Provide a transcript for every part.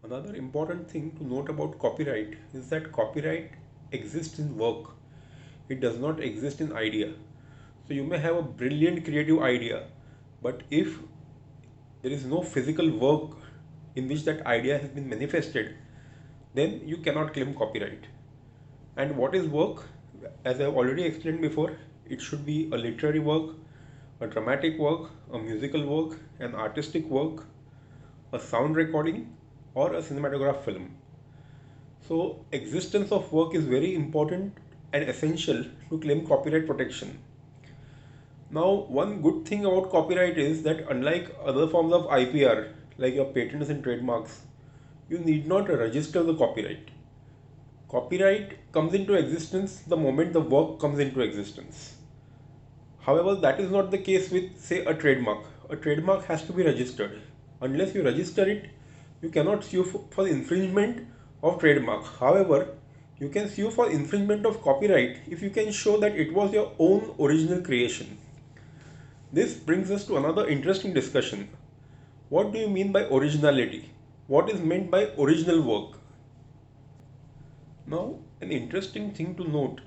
Another important thing to note about copyright is that copyright exists in work. It does not exist in idea. So you may have a brilliant creative idea, but if there is no physical work in which that idea has been manifested, then you cannot claim copyright. And what is work? As I have already explained before, it should be a literary work, a dramatic work, a musical work, an artistic work, a sound recording, or a cinematograph film. So, existence of work is very important and essential to claim copyright protection. Now, one good thing about copyright is that unlike other forms of IPR, like your patents and trademarks, you need not register the copyright. Copyright comes into existence the moment the work comes into existence. However, that is not the case with, say, a trademark. A trademark has to be registered. Unless you register it, you cannot sue for infringement of trademark. However, you can sue for infringement of copyright if you can show that it was your own original creation. This brings us to another interesting discussion. What do you mean by originality? What is meant by original work? Now, an interesting thing to note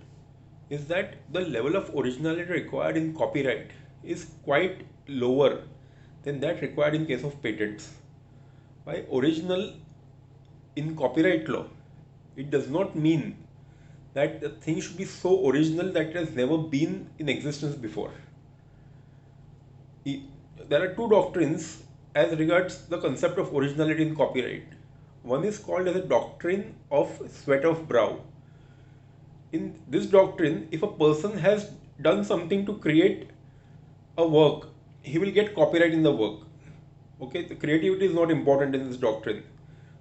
is that the level of originality required in copyright is quite lower than that required in case of patents. By original in copyright law, it does not mean that the thing should be so original that it has never been in existence before. There are two doctrines as regards the concept of originality in copyright. One is called as a doctrine of sweat of brow. In this doctrine, if a person has done something to create a work, he will get copyright in the work. Okay, the creativity is not important in this doctrine.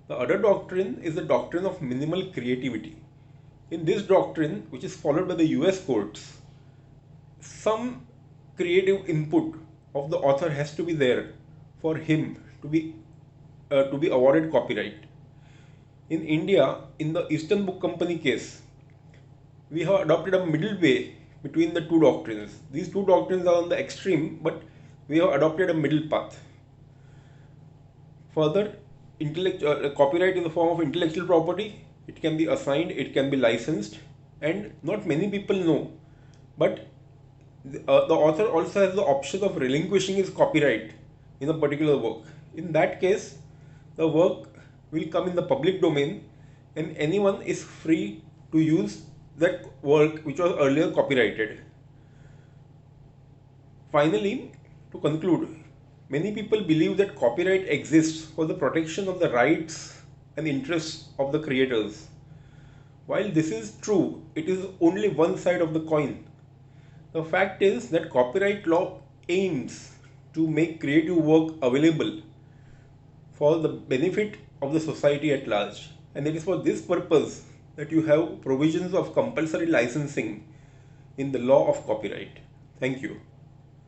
The other doctrine is the doctrine of minimal creativity. In this doctrine, which is followed by the US courts, some creative input of the author has to be there for him to be awarded copyright. In India, in the Eastern Book Company case, we have adopted a middle way between the two doctrines. These two doctrines are on the extreme, but we have adopted a middle path. Further, copyright is a form of intellectual property. It can be assigned, it can be licensed, and not many people know. But the author also has the option of relinquishing his copyright in a particular work. In that case, the work will come in the public domain and anyone is free to use that work which was earlier copyrighted. Finally, to conclude, many people believe that copyright exists for the protection of the rights and interests of the creators. While this is true, it is only one side of the coin. The fact is that copyright law aims to make creative work available for the benefit of the society at large. And it is for this purpose that you have provisions of compulsory licensing in the law of copyright. Thank you.